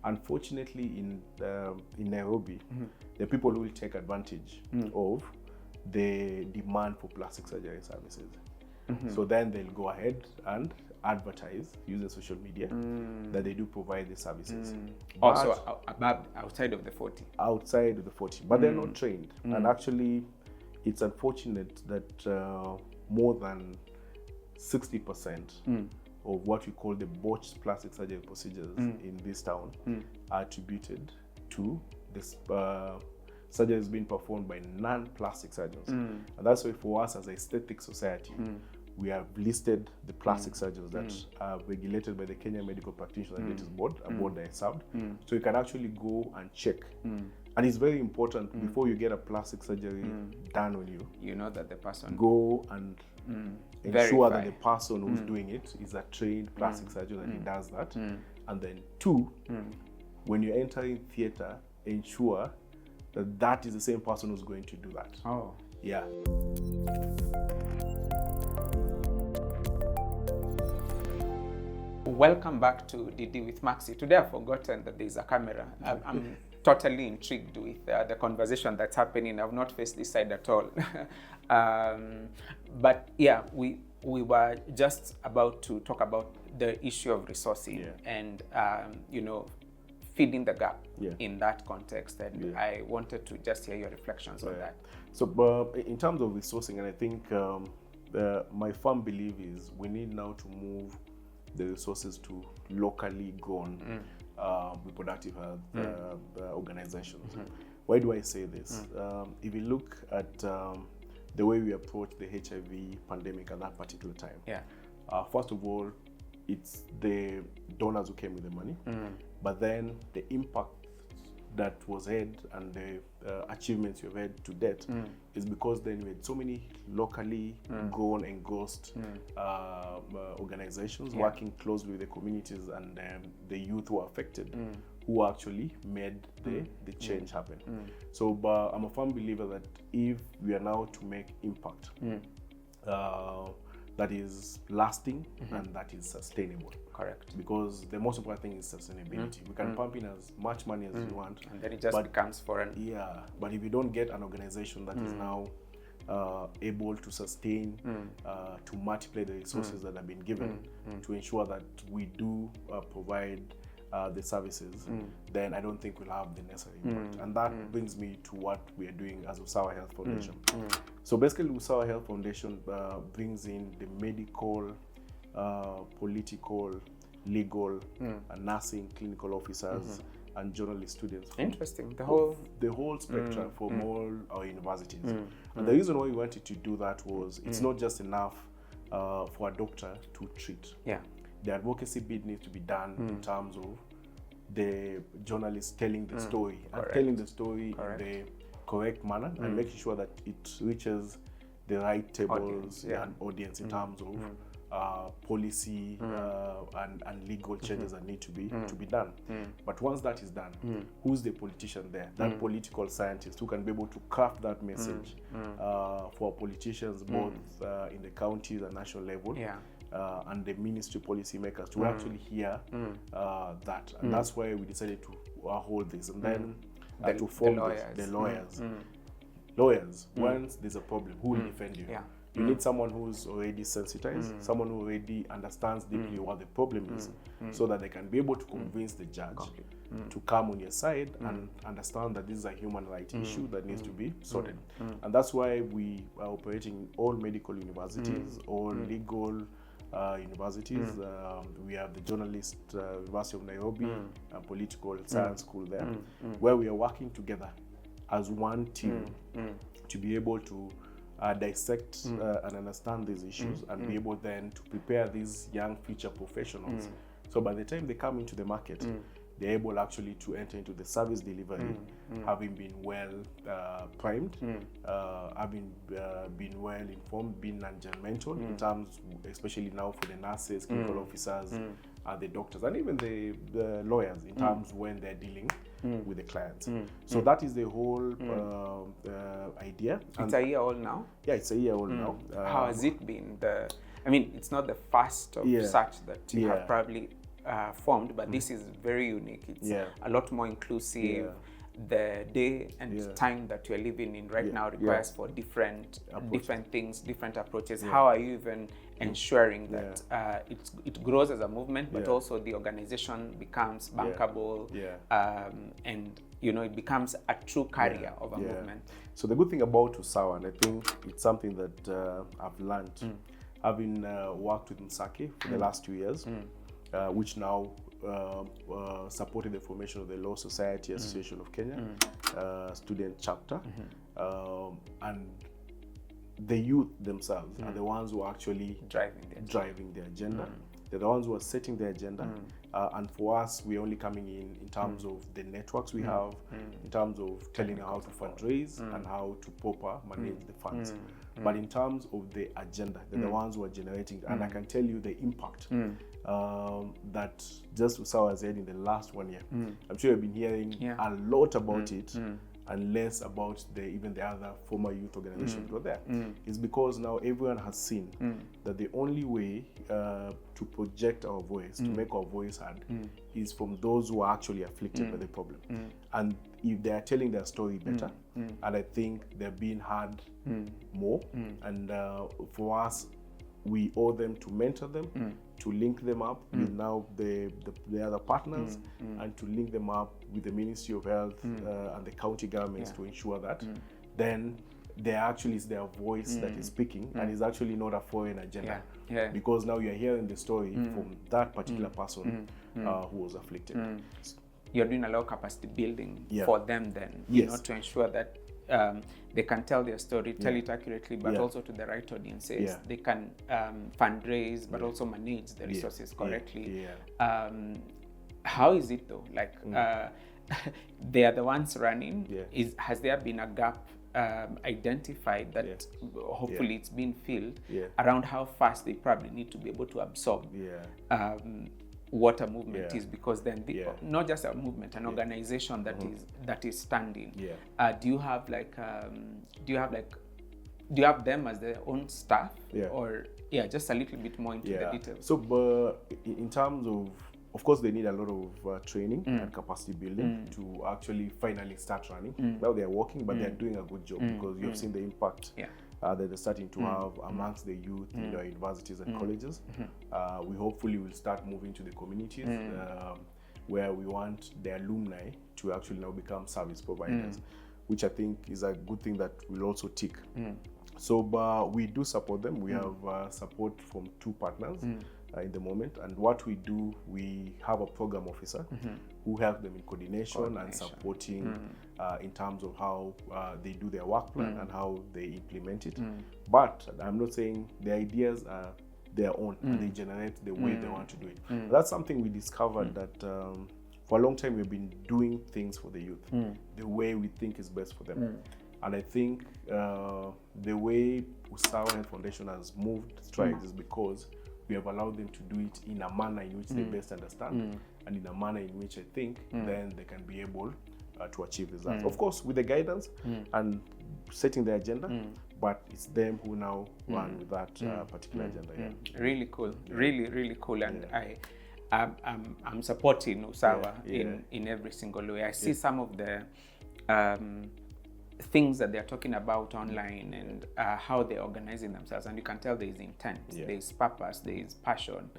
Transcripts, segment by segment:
Unfortunately, in Nairobi, the people will take advantage of the demand for plastic surgery services. So then they'll go ahead and advertise using social media that they do provide the services. Also outside of the 40. Outside of the 40, but they're not trained. And actually, it's unfortunate that more than 60% of what we call the botched plastic surgery procedures in this town are attributed to this surgeries being performed by non-plastic surgeons. And that's why for us as an aesthetic society, we have listed the plastic surgeons that are regulated by the Kenya Medical Practitioners Board, a board that I served. So you can actually go and check. And it's very important before you get a plastic surgery done on you. You know that the person... Go and ensure that the person who's doing it is a trained plastic surgeon and he does that. And then 2, when you're entering theater, ensure that that is the same person who's going to do that. Oh. Yeah. Welcome back to DDwithMaqC. Today I've forgotten that there's a camera. I'm totally intrigued with the conversation that's happening. I've not faced this side at all. But yeah, we were just about to talk about the issue of resourcing and you know, filling the gap in that context. And I wanted to just hear your reflections on that. So in terms of resourcing, and I think my firm belief is we need now to move the resources to locally grown reproductive health organizations. Why do I say this? If you look at the way we approach the HIV pandemic at that particular time, first of all, it's the donors who came with the money, but then the impact that was had and the achievements you've had to date is because then we had so many locally grown, engrossed organizations working closely with the communities and the youth who are affected, who actually made the change happen. So I'm a firm believer that if we are now to make impact that is lasting and that is sustainable. Correct. Because the most important thing is sustainability. We can pump in as much money as you want. And then it just becomes foreign. Yeah, but if you don't get an organization that is now able to sustain, to multiply the resources that have been given, to ensure that we do provide the services, then I don't think we'll have the necessary impact. And that brings me to what we are doing as Usawa Health Foundation. So basically, Usawa Health Foundation brings in the medical, political, legal, nursing, clinical officers, and journalist students. Interesting. The whole spectrum from all our universities. And the reason why we wanted to do that was it's not just enough for a doctor to treat. The advocacy bit needs to be done in terms of the journalist telling the story and telling the story in the correct manner and making sure that it reaches the right tables and audience in terms of policy and legal changes that need to be done. But once that is done, who's the politician there? That political scientist who can be able to craft that message for politicians both in the counties and national level. And the ministry policy makers to actually hear that. And that's why we decided to hold this. And then to form the lawyers. Lawyers, once there's a problem, who will defend you? You need someone who's already sensitized, someone who already understands deeply what the problem is, so that they can be able to convince the judge to come on your side and understand that this is a human rights issue that needs to be sorted. And that's why we are operating in all medical universities, all legal universities. We have the Journalist University of Nairobi, a political science school there, where we are working together as one team to be able to dissect and understand these issues and be able then to prepare these young future professionals. So by the time they come into the market, they're able actually to enter into the service delivery, having been well primed, having been well informed, being non-judgmental in terms, especially now for the nurses, clinical officers, the doctors, and even the lawyers in terms when they're dealing with the clients. So that is the whole idea. It's a year old now? Yeah, it's a year old now. How has it been? I mean, it's not the first of such that you have probably formed, but this is very unique. It's a lot more inclusive. The day and time that you're living in right now requires for different things, different approaches. How are you even ensuring that it grows as a movement, but also the organization becomes bankable, and it becomes a true carrier of a movement? So the good thing about Usawa, and I think it's something that I've learned, having worked with NHIF for the last 2 years, which now supported the formation of the Law Society Association of Kenya, student chapter, and the youth themselves are the ones who are actually driving the agenda. They're the ones who are setting the agenda, and for us, we're only coming in terms of the networks we have, in terms of telling how to fundraise and how to proper manage the funds. But in terms of the agenda, they're the ones who are generating it. And I can tell you the impact that just Usawa has had in the last 1 year. I'm sure you've been hearing a lot about it, and less about even the other former youth organizations that were there. It's because now everyone has seen that the only way to project our voice, to make our voice heard, is from those who are actually afflicted by the problem. And if they are telling their story better, and I think they're being heard more, and for us, we owe them to mentor them, to link them up with now the other partners, and to link them up with the Ministry of Health and the county governments to ensure that then there actually is their voice that is speaking, and is actually not a foreign agenda. Because now you're hearing the story from that particular person who was afflicted. You're doing a lot of capacity building for them then, to ensure that they can tell their story, tell it accurately, but also to the right audiences. They can fundraise, but also manage the resources correctly. How is it though? Like, they are the ones running. Has there been a gap identified that hopefully it's been filled around how fast they probably need to be able to absorb what a movement is, because then not just a movement, an organization that is standing. Do you have them as their own staff, or just a little bit more into the details? So, but in terms of course, they need a lot of training and capacity building to actually finally start running. Now they're working, but they're doing a good job, because you've seen the impact that they're starting to have amongst the youth in our universities and colleges. We hopefully will start moving to the communities where we want the alumni to actually now become service providers, which I think is a good thing that will also tick. So we do support them. We have support from 2 partners in the moment, and what we do, we have a program officer who helps them in coordination and supporting in terms of how they do their work plan and how they implement it. But I'm not saying the ideas are their own and they generate the way they want to do it. That's something we discovered, that for a long time we've been doing things for the youth the way we think is best for them. And I think the way Usawa Health Foundation has moved strides is because we have allowed them to do it in a manner in which they best understand, and in a manner in which I think then they can be able to achieve results. Of course, with the guidance and setting the agenda, but it's them who now run with that particular agenda. Really cool, really cool, and I'm supporting Usawa in every single way. I see some of the things that they're talking about online, and how they're organizing themselves, and you can tell there is intent, there is purpose, there is passion,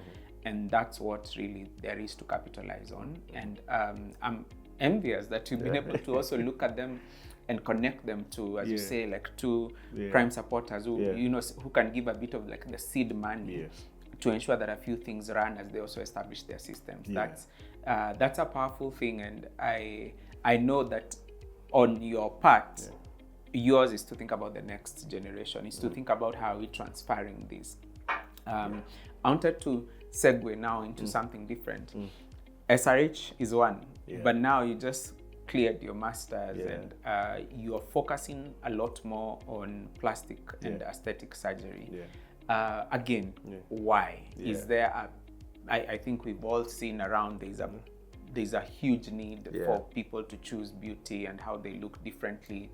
and that's what really there is to capitalize on. And I'm envious that you've been able to also look at them and connect them to, as you say, like 2 prime supporters who who can give a bit of like the seed money to ensure that a few things run as they also establish their systems. That's a powerful thing, and I know that on your part, yours is to think about the next generation, is to think about how we're transferring this. I wanted to segue now into something different. SRH is one, but now you just cleared your master's, and you are focusing a lot more on plastic and aesthetic surgery. Again, why? Is there I think we've all seen around there's a huge need for people to choose beauty and how they look differently.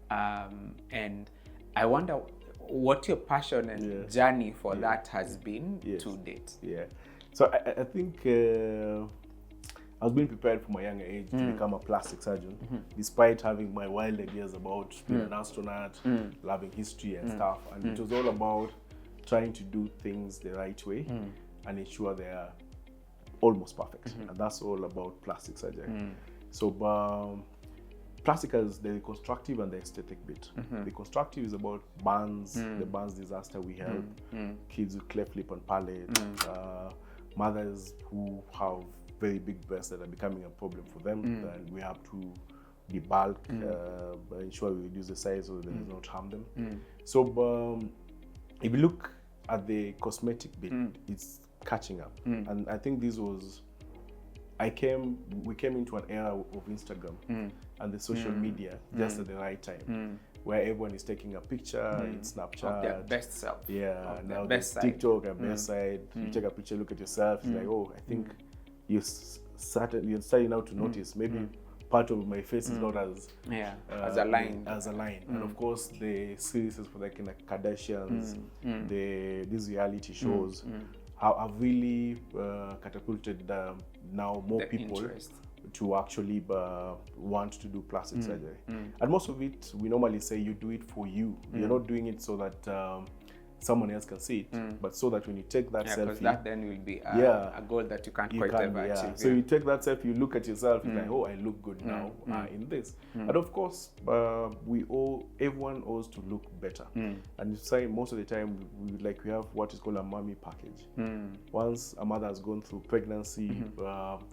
And I wonder what your passion and journey for that has been to date. So I think I was being prepared from a younger age to become a plastic surgeon, despite having my wild ideas about being an astronaut, loving history and stuff. And it was all about trying to do things the right way and ensure they are almost perfect. And that's all about plastic surgery. So plastic has the reconstructive and the aesthetic bit. The reconstructive is about burns, the burns disaster we help, kids with cleft lip and palate, mothers who have very big breasts that are becoming a problem for them, and we have to debulk, ensure we reduce the size so that it does not harm them. So if you look at the cosmetic bit, it's catching up. And I think this was, we came into an era of Instagram and the social media just at the right time, where everyone is taking a picture in Snapchat. Of their best self. Yeah, now best side. TikTok and best side. You take a picture, look at yourself, it's like, oh, I think you're starting now to notice maybe part of my face is not as aligned. And of course the series for like Kardashians, these reality shows have really catapulted now more people interest to actually want to do plastic surgery. And most of it, we normally say you do it for you. You're not doing it so that someone else can see it, but so that when you take that selfie, because that then will be a goal that you can't quite ever achieve. So you take that selfie, you look at yourself, you're like, oh, I look good now in this. And of course, everyone owes to look better. And you say most of the time, we have what is called a mommy package. Once a mother has gone through pregnancy,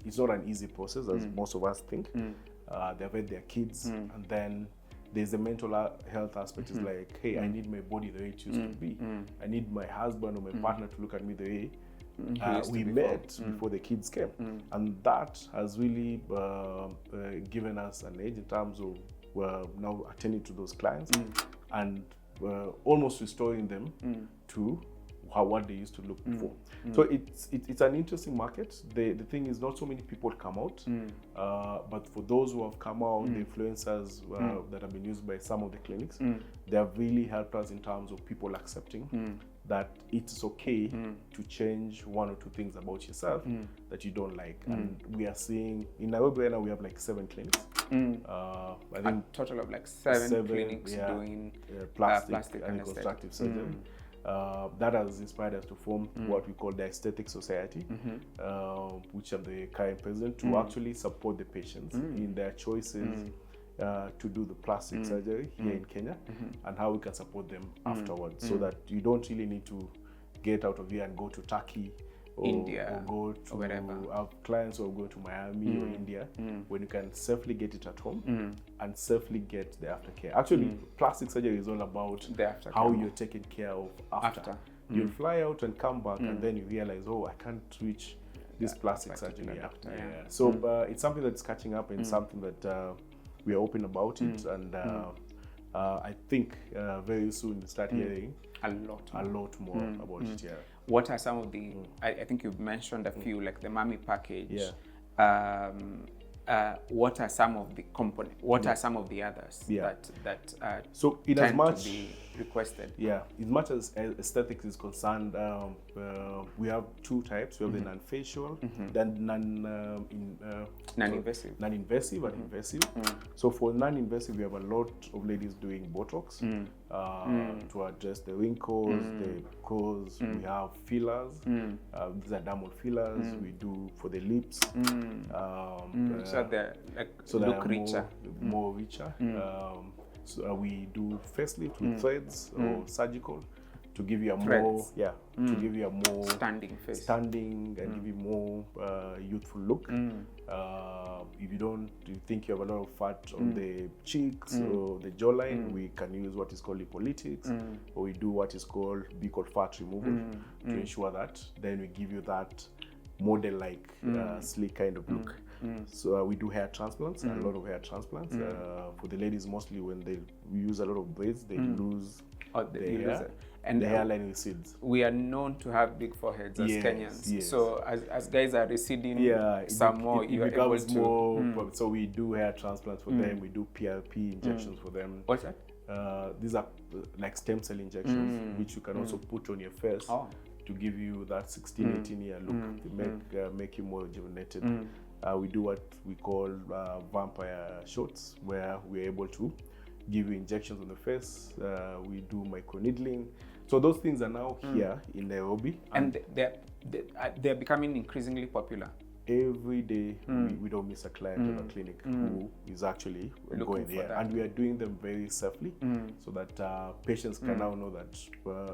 it's not an easy process as most of us think. They've had their kids, and then there's the mental health aspect. Is like, hey, I need my body the way it used to be. I need my husband or my partner to look at me the way we met before the kids came. And that has really given us an edge in terms of now attending to those clients and almost restoring them to what they used to look before. So it's an interesting market. The thing is, not so many people come out, but for those who have come out, the influencers that have been used by some of the clinics, they have really helped us in terms of people accepting that it's okay to change one or two things about yourself that you don't like. And we are seeing in Nairobi right now we have like 7 clinics. I think a total of like 7 clinics doing plastic and reconstructive surgery. That has inspired us to form what we call the Aesthetic Society, which are the current president, to actually support the patients in their choices to do the plastic surgery here in Kenya, and how we can support them afterwards, so that you don't really need to get out of here and go to Turkey or India or go to wherever. Our clients or go to Miami or India, when you can safely get it at home and safely get the aftercare. Actually, plastic surgery is all about how you're taken care of after. You'll fly out and come back, and then you realize, oh, I can't reach this plastic surgery after. So it's something that's catching up, and something that we are open about it, and I think very soon we'll start hearing a lot more about it. Yeah. What are some of the? I think you've mentioned a few, like the mommy package. What are some of the components? What are some of the others that so in tend as much to be requested? As much as aesthetics is concerned, we have 2 types. We have the non-facial, then non-invasive and invasive. So for non-invasive, we have a lot of ladies doing Botox to address the wrinkles, the pores. We have fillers. These are dermal fillers. We do for the lips. So they're like look richer. More richer. So we do facelift with threads or surgical to give you a threads. more, to give you a more standing face, and give you more youthful look. If you think you have a lot of fat on the cheeks or the jawline, we can use what is called lipolytics, or we do what is called fat removal to ensure that then we give you that model-like sleek kind of look. So we do hair transplants, a lot of hair transplants. For the ladies, mostly when they use a lot of braids, they lose the hair. And the hairline recedes. We are known to have big foreheads as Kenyans. So as guys are receding some more, you are able to... more. So we do hair transplants for them. We do PRP injections for them. What's that? These are like stem cell injections, which you can also put on your face to give you that 16, 18 year look, to make you more rejuvenated. We do what we call vampire shots, where we're able to give you injections on the face. We do microneedling. So those things are now here in Nairobi. And they're becoming increasingly popular. Every day, we don't miss a client in a clinic who is actually going there. And we are doing them very safely so that patients can now know that,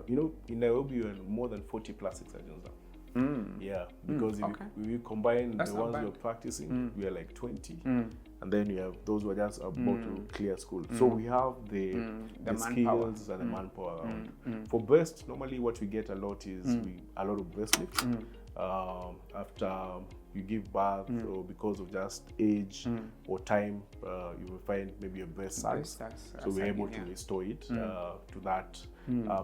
in Nairobi, we are more than 40 plastic surgeons now. Yeah, because if you combine the ones you're practicing, we are like 20. And then you have those who are just about to clear school. So we have the skills and the manpower around. For breast, normally what we get a lot is a lot of breast lift. After you give birth or because of just age or time, you will find maybe a breast sags. So we're able to restore it to that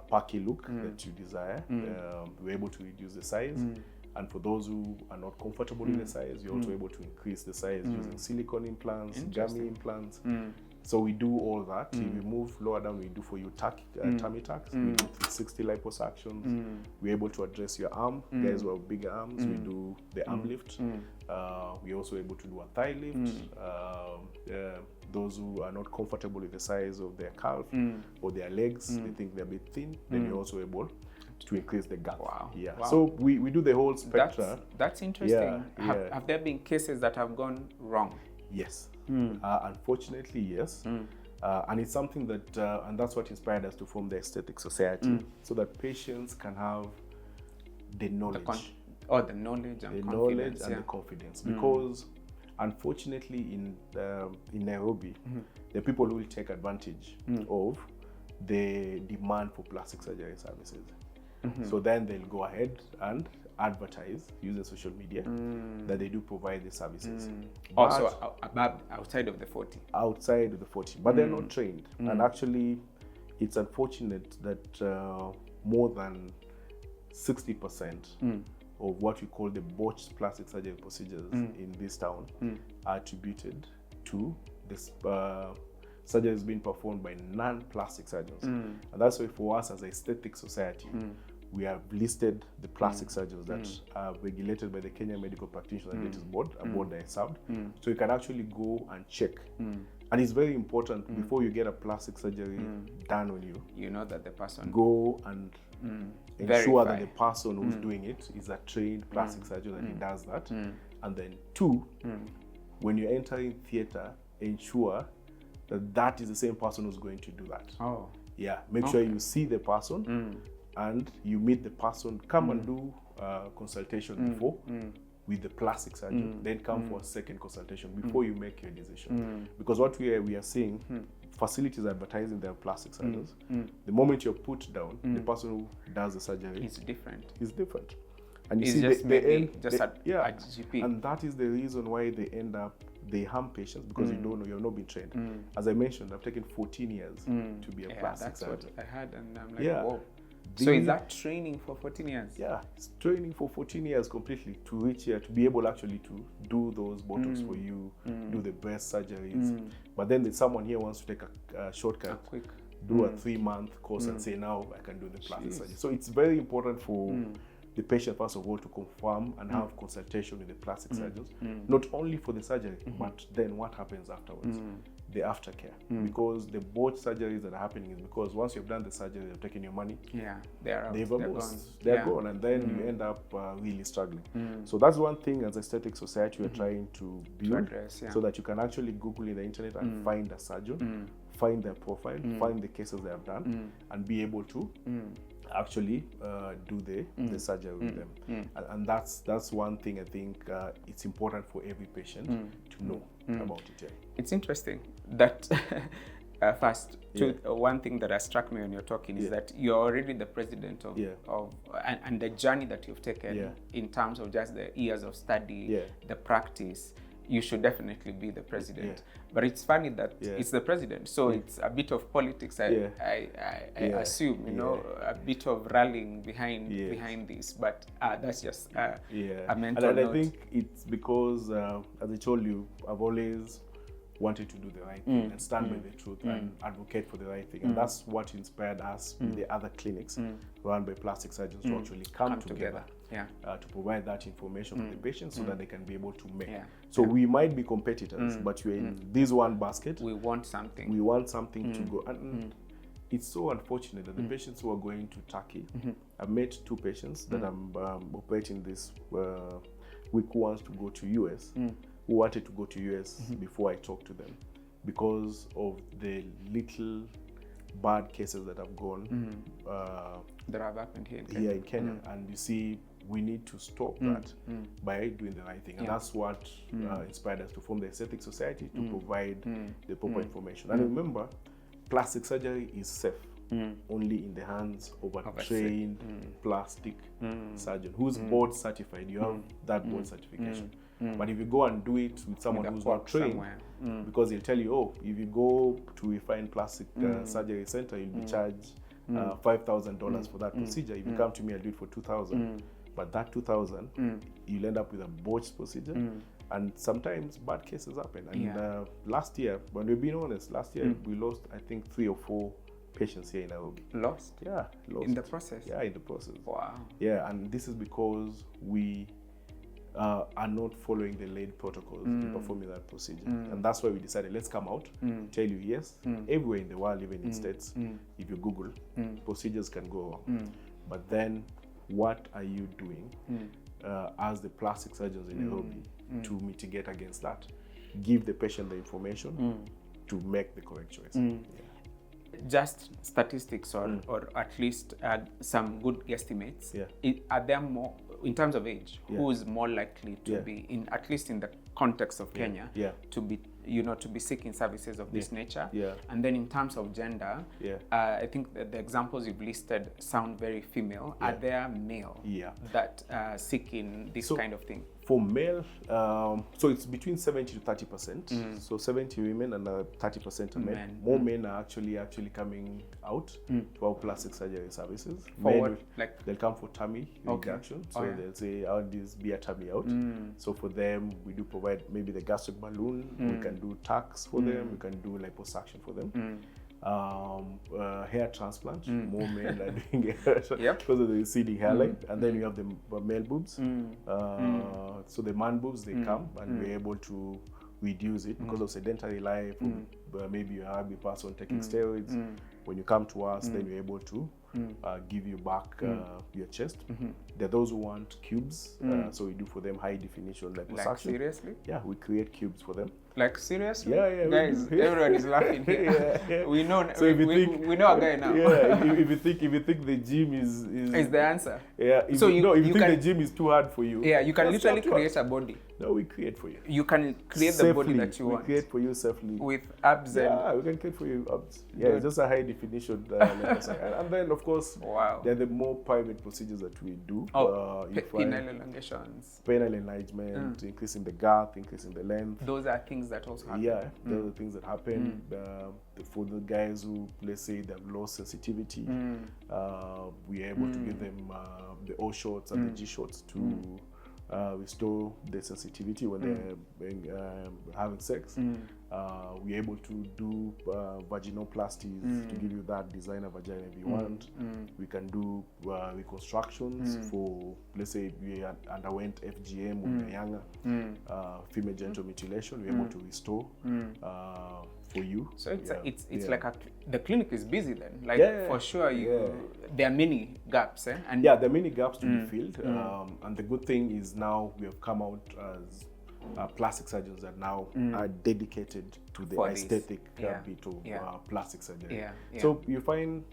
perky look that you desire. We're able to reduce the size. And for those who are not comfortable in the size, you're also able to increase the size using silicone implants, gummy implants. So we do all that. If you move lower down, we do for you tummy tucks. We do 360 liposuctions. We're able to address your arm. Guys who have bigger arms, we do the arm lift. We're also able to do a thigh lift. Those who are not comfortable with the size of their calf or their legs, they think they're a bit thin, then you're also able to increase the gap. Yeah. Wow. So we do the whole spectrum. That's interesting. Have there been cases that have gone wrong? Yes. Unfortunately, yes. And it's something that, and that's what inspired us to form the Aesthetic Society, so that patients can have the knowledge. The knowledge and the confidence. Because unfortunately in Nairobi, the people will take advantage of the demand for plastic surgery services. So then they'll go ahead and advertise using social media that they do provide the services. Also outside of the 40. Outside of the 40, but they're not trained. And actually, it's unfortunate that more than 60% of what we call the botched plastic surgery procedures in this town are attributed to this surgeries being performed by non-plastic surgeons. And that's why for us as an Aesthetic Society, we have listed the plastic surgeons that are regulated by the Kenya Medical Practitioners and Dentists Board, a board that I served. So you can actually go and check. And it's very important before you get a plastic surgery done on you. You know that the person... Go and ensure that the person who's doing it is a trained plastic surgeon and he does that. And then 2, when you're entering theater, ensure that is the same person who's going to do that. Yeah, make sure you see the person and you meet the person. Come and do consultation before with the plastic surgeon, then come for a second consultation before you make your decision. Because what we are seeing, facilities advertising their plastic surgeons. The moment you're put down, the person who does the surgery is different. And you see, just a GP. And that is the reason why they harm patients, because you don't know, you have not been trained. As I mentioned, I've taken 14 years to be a plastic surgeon. That's what I had, and I'm like, whoa. So is that training for 14 years? Yeah, it's training for 14 years completely to reach here, to be able actually to do those Botox for you, do the breast surgeries. But then someone here wants to take a shortcut, do a 3-month course and say, now I can do the plastic surgery. So it's very important for the patient, first of all, to confirm and have consultation with the plastic surgeons, not only for the surgery, but then what happens afterwards, the aftercare. Because the botched surgeries that are happening is because once you've done the surgery, they've taken your money, they're gone, and then you end up really struggling. So that's one thing as Aesthetic Society we're trying to build, so that you can actually Google in the internet and find a surgeon, find their profile, find the cases they have done, and be able to actually do the surgery with them. And that's one thing I think it's important for every patient to know about it. It's interesting that first, one thing that has struck me when you're talking is that you're already the president of and the journey that you've taken in terms of just the years of study, the practice. You should definitely be the president. But it's funny that it's the president, so it's a bit of politics. I assume, you know, a bit of rallying behind this. But that's just a mental note. And I think it's because, as I told you, I've always wanted to do the right thing and stand by the truth and advocate for the right thing. And that's what inspired us with the other clinics run by plastic surgeons to actually come together. To provide that information for the patients so that they can be able to make. So we might be competitors, but we're in this one basket. We want something. We want something to go. And it's so unfortunate that the patients who are going to Turkey, I've met 2 patients that I'm operating this week who wants to go to US, who wanted to go to US before I talked to them because of the little bad cases that have gone that have happened here in Kenya. And you see, we need to stop that by doing the right thing. And that's what inspired us to form the Aesthetic Society to provide the proper information. And remember, plastic surgery is safe only in the hands of a trained plastic surgeon who's board certified. You have that board certification. But if you go and do it with someone who's not trained, because he'll tell you, oh, if you go to a fine plastic surgery center, you'll be charged $5,000 for that procedure. If you come to me, I'll do it for $2,000. But that $2,000, you'll end up with a botched procedure. And sometimes bad cases happen. And last year, when we're being honest, last year we lost, I think, 3 or 4 patients here in Nairobi. Lost? Yeah, lost. In the process? Yeah, in the process. Wow. Yeah, and this is because we are not following the laid protocols to performing that procedure. And that's why we decided, let's come out, tell you, yes, everywhere in the world, even in States, if you Google, procedures can go wrong. But then, what are you doing as the plastic surgeons in Nairobi to mitigate against that? Give the patient the information to make the correct choice. Just statistics or at least some good guesstimates. Are there more, in terms of age, who is more likely to be, in at least in the context of Kenya, to be, to be seeking services of this nature? And then in terms of gender, I think that the examples you've listed sound very female. Are there male that seeking this kind of thing? For male, so it's between 70 to 30%. So 70 women and 30% are men. More men are actually coming out to our plastic surgery services. For men, what? Like they'll come for tummy reduction. So they'll say, I want this be a tummy out. So for them, we do provide maybe the gastric balloon. We can do tax for them. We can do liposuction for them. Hair transplant, more men are doing hair because of the receding hairline. And then you have the male boobs. So the man boobs, they come and we're able to reduce it because of sedentary life. Maybe you're a big person taking steroids. When you come to us, then we're able to give you back your chest. There are those who want cubes, so we do for them high definition liposuction. Like seriously? Yeah, we create cubes for them. Like seriously? Yeah. Guys, everyone is laughing here. We know. So we know a guy now. If you think the gym is the answer. Yeah. If you think the gym is too hard for you. Yeah, you can literally create a body. No, we create for you. You can create the body that you want. We create for you safely. With abs and... Yeah, we can create for you abs. Yeah, it's just a high definition. And then, of course, there are the more private procedures that we do. Penile elongations. Penile enlargement, increasing the girth, increasing the length. Those are things that also happen. Yeah, those are things that happen. For the guys who, let's say, they've lost sensitivity, we are able to give them the O shots and the G shots to restore the sensitivity when they're having sex. We're able to do vaginoplasties to give you that designer vagina if you want. We can do reconstructions for, let's say, we underwent FGM when we were younger, female genital mutilation. We're able to restore for you. So it's like the clinic is busy then. Like for sure, there are many gaps. And there are many gaps to be filled. And the good thing is now we have come out as plastic surgeons that now are dedicated to the aesthetic bit of plastic surgery. So you find,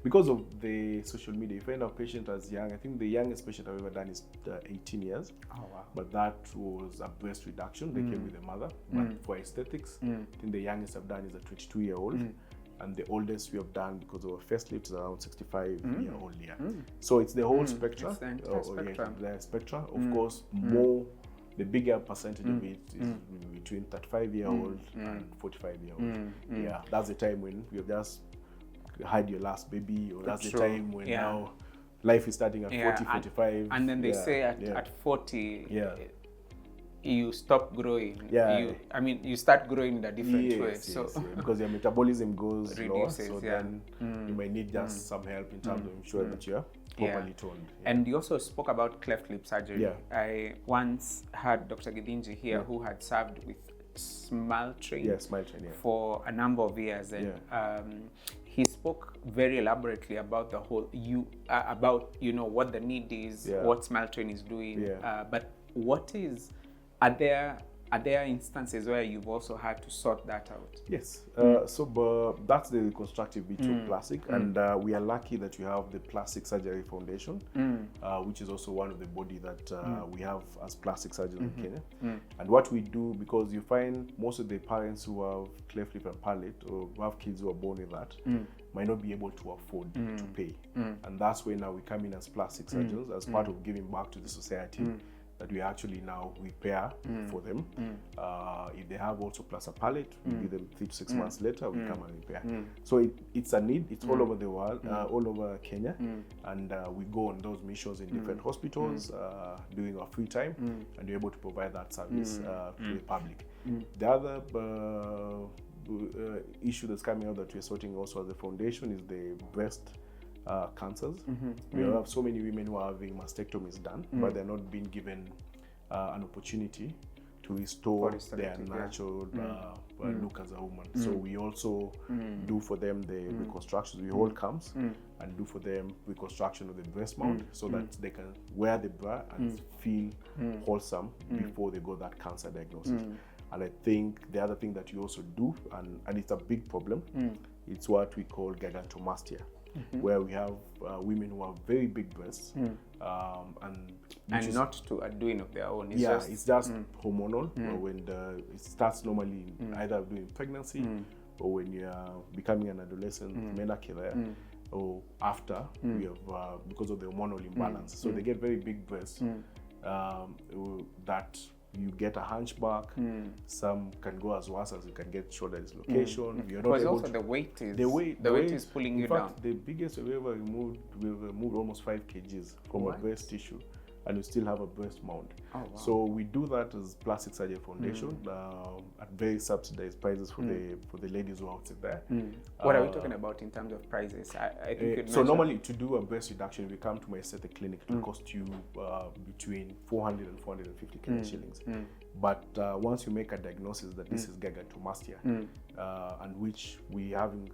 because of the social media, you find our patient as young. I think the youngest patient I've ever done is 18 years. Oh, wow. But that was a breast reduction. They came with a mother. But for aesthetics, I think the youngest I've done is a 22-year-old. And the oldest we have done because of our facelift is around 65-year-old. So it's the whole spectrum. It's the entire spectrum. The spectrum. Of course, the bigger percentage of it is between 35-year-old and 45-year-old. Yeah, that's the time when you have just had your last baby, or that's the time when now life is starting at 40, 45. And then they say at 40, you stop growing. Yeah. You start growing in a different way. So because your metabolism goes low, so yeah. then you might need just some help in terms of ensuring that you're properly toned. Yeah. And you also spoke about cleft lip surgery. Yeah. I once had Dr. Gidinji here who had served with Smaltrain for a number of years, and he spoke very elaborately about the whole what the need is, what Smaltrain is doing, but are there instances where you've also had to sort that out? Yes. So that's the reconstructive vitro plastic, and we are lucky that we have the Plastic Surgery Foundation, which is also one of the body that we have as plastic surgeons in Kenya. And what we do, because you find most of the parents who have cleft lip and palate, or who have kids who are born with that, might not be able to afford to pay. And that's where now we come in as plastic surgeons, as part of giving back to the society. That we actually now repair for them. If they have also plaster palate, we give them 3 to 6 months later, we come and repair. So it's a need. It's all over the world, all over Kenya, and we go on those missions in different hospitals during our free time, and we're able to provide that service to the public. The other issue that's coming out that we're sorting also as a foundation is the breast cancers. We have so many women who are having mastectomies done, but they're not being given an opportunity to restore their natural look as a woman. So we also do for them the reconstructions. We hold camps and do for them reconstruction of the breast mount so that they can wear the bra and feel wholesome before they go that cancer diagnosis. And I think the other thing that you also do, and it's a big problem, it's what we call gigantomastia. Where we have women who have very big breasts, and not to a doing of their own. It's just hormonal. When it starts normally either during pregnancy or when you are becoming an adolescent, menarche, or after we have because of the hormonal imbalance. So they get very big breasts that you get a hunchback. Some can go as worse as you can get shoulder dislocation. You're not able also to, the weight is the weight is pulling you in fact, down. The biggest we've ever removed, we've removed almost 5 kgs from a breast tissue, and we still have a breast mount. Oh, wow. So we do that as Plastic Surgery Foundation at very subsidized prices for the ladies who are out there. What are we talking about in terms of prices? I think so normally to do a breast reduction, if you come to my aesthetic clinic, it will cost you between 400 and 450 Kenya shillings. But once you make a diagnosis that this is gigantomastia, and which we having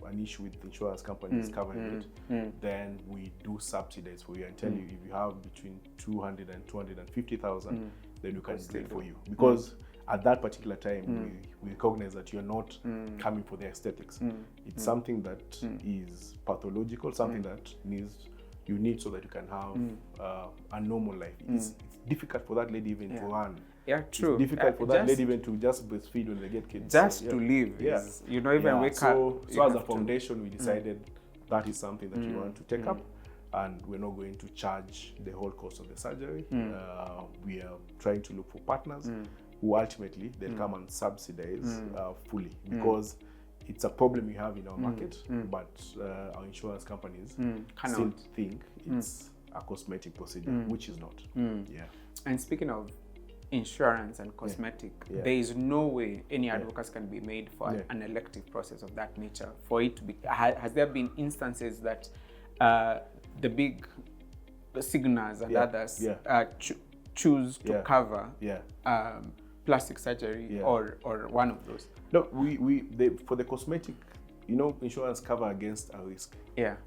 an issue with insurance companies covering it, then we do subsidize for you and tell you if you have between 200 and 250,000, then we can do it for you. Because at that particular time, we recognize that you're not coming for the aesthetics. It's something that is pathological, something that you need so that you can have a normal life. It's difficult for that lady even to run. Yeah, true. It's difficult for that lady even to just breastfeed when they get kids. Just to live. Even wake up. So as a foundation, we decided that is something that we want to take up, and we're not going to charge the whole cost of the surgery. We are trying to look for partners who ultimately they'll come and subsidize fully, because it's a problem we have in our market, but our insurance companies still think it's a cosmetic procedure, which is not. And speaking of insurance and cosmetic, there is no way any advocacy can be made for an elective process of that nature. For it to be, has there been instances that the big signals and others choose to cover plastic surgery or one of those? No, for the cosmetic, insurance cover against a risk.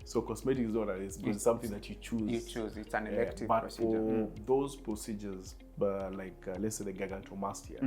So cosmetic is not a risk, it's something that you choose. It's an elective but procedure. For those procedures, like let's say the gigantomastia,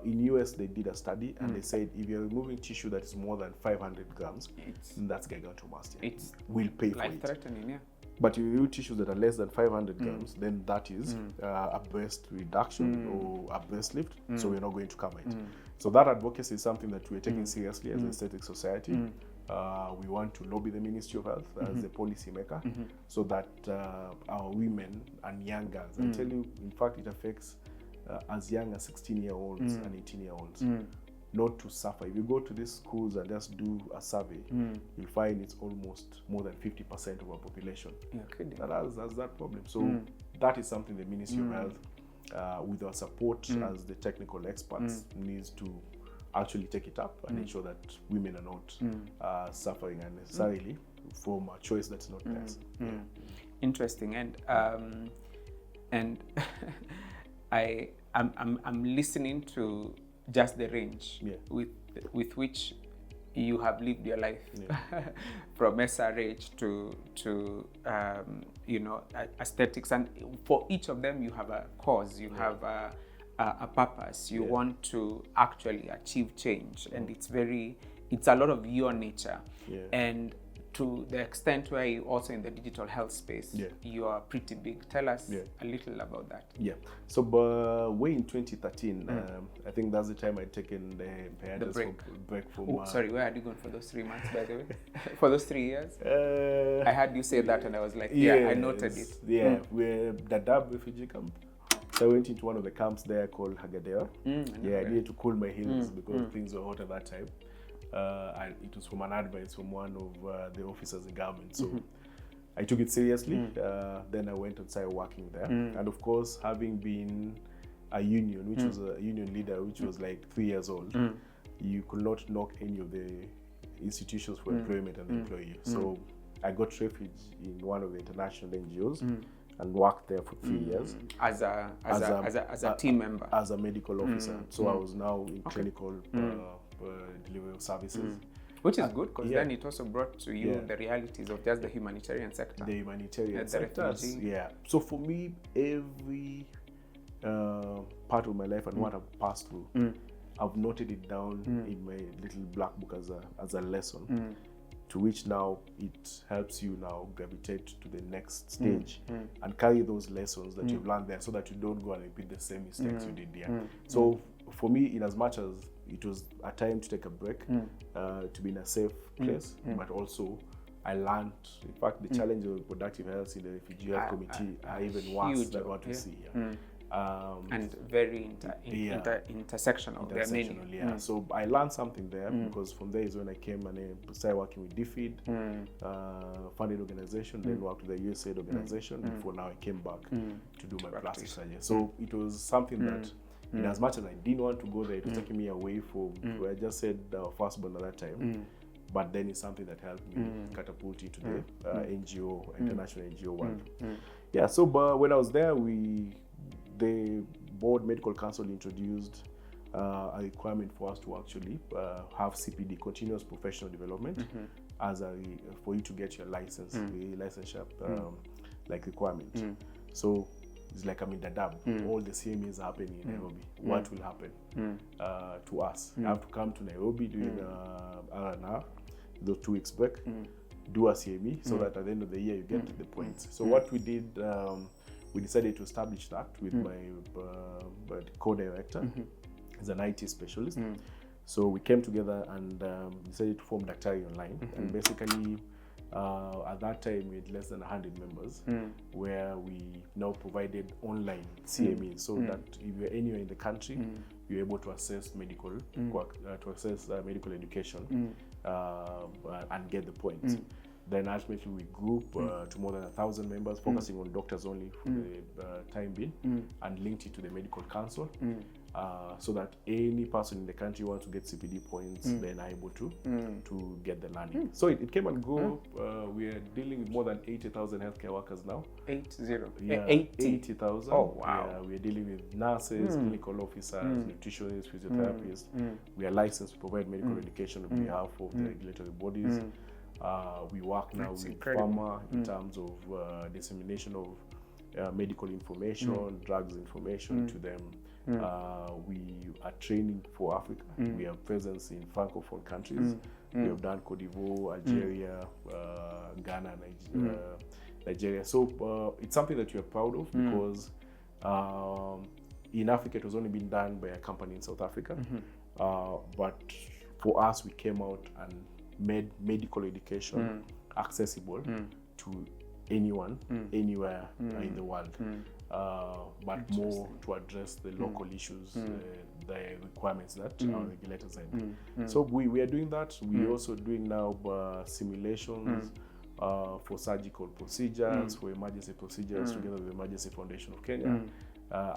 in US they did a study and they said if you're removing tissue that is more than 500 grams, that's gigantomastia. It's will pay for it. Life-threatening, But if you remove tissues that are less than 500 grams, then that is a breast reduction or a breast lift, so we're not going to cover it. So that advocacy is something that we're taking seriously as an aesthetic society. We want to lobby the Ministry of Health as a policy maker so that our women and young girls, I tell you, in fact, it affects as young as 16-year-olds and 18-year-olds. Not to suffer. If you go to these schools and just do a survey, you'll find it's almost more than 50% of our population that has that problem. So that is something the Ministry of Health with our support as the technical experts, needs to actually take it up and ensure that women are not suffering unnecessarily from a choice that's not theirs. Interesting. And I'm listening to just the range with which you have lived your life, from SRH to aesthetics, and for each of them you have a cause, you have a purpose, you want to actually achieve change, and it's a lot of your nature, and to the extent where you also in the digital health space, you are pretty big. Tell us a little about that. So way in 2013, I think that's the time I'd taken the break from sorry, where are you going for those 3 months, by the way? For those 3 years? I heard you say that and I was like, I noted it. We're Dadaab refugee camp. So I went into one of the camps there called Hagadewa. I needed to cool my heels because things were hot at that time. And it was from an advice from one of the officers in government. So I took it seriously. Then I went and started working there. And of course, having been a union, which was a union leader, which was like 3 years old, you could not knock any of the institutions for employment and employ you. So I got refuge in one of the international NGOs and worked there for 3 years. As a team member? As a medical officer. So I was now in clinical delivery of services. Which is good, because then it also brought to you the realities of just the humanitarian sector. The humanitarian sector. So for me, every part of my life and what I've passed through, I've noted it down in my little black book as a lesson, to which now it helps you now gravitate to the next stage and carry those lessons that you've learned there, so that you don't go and repeat the same mistakes you did there. So for me, in as much as it was a time to take a break, to be in a safe place, but also I learned, in fact, the challenge of reproductive health in the refugee health committee are even worse than what we see here. And very intersectional. There are many. So I learned something there, because from there is when I came and I started working with DFID, funded organization, then worked with the USAID organization, before now I came back to do my plastic surgery. So it was something that, in as much as I didn't want to go there, it was taking me away from where I just said firstborn at that time. But then it's something that helped me catapult into the NGO, international NGO world. So but when I was there, the Board Medical Council introduced a requirement for us to actually have CPD, continuous professional development, as for you to get your license, the licensure like requirement. So it's like I'm in Dadaab. All the CMEs are happening in Nairobi. What will happen to us? I have to come to Nairobi during R&R, those 2 weeks break, do a CME, so that at the end of the year you get the points. So what we did, we decided to establish that with my co-director. He's an IT specialist. So we came together and decided to form Daktari Online. And basically, at that time, we had less than 100 members, where we now provided online CMEs, so that if you're anywhere in the country, you're able to access medical medical education and get the points. Then ultimately we grew to more than 1,000 members, focusing on doctors only for the time being, and linked it to the medical council, so that any person in the country who wants to get CPD points, then are able to get the learning. So it came and grew. We are dealing with more than 80,000 healthcare workers now. 80,000. Oh wow! We are dealing with nurses, clinical officers, nutritionists, physiotherapists. We are licensed to provide medical education on behalf of the regulatory bodies. We work now with pharma in terms of dissemination of medical information, drugs information to them. We are training for Africa. We have presence in Francophone countries. We have done Cote d'Ivoire, Algeria, Ghana, Nigeria. So it's something that we are proud of, because in Africa it was only been done by a company in South Africa. But for us, we came out and made medical education accessible to anyone, anywhere in the world, but more to address the local issues, the requirements that our regulators had. So we are doing that. We are also doing now simulations for surgical procedures, for emergency procedures, together with the Emergency Foundation of Kenya.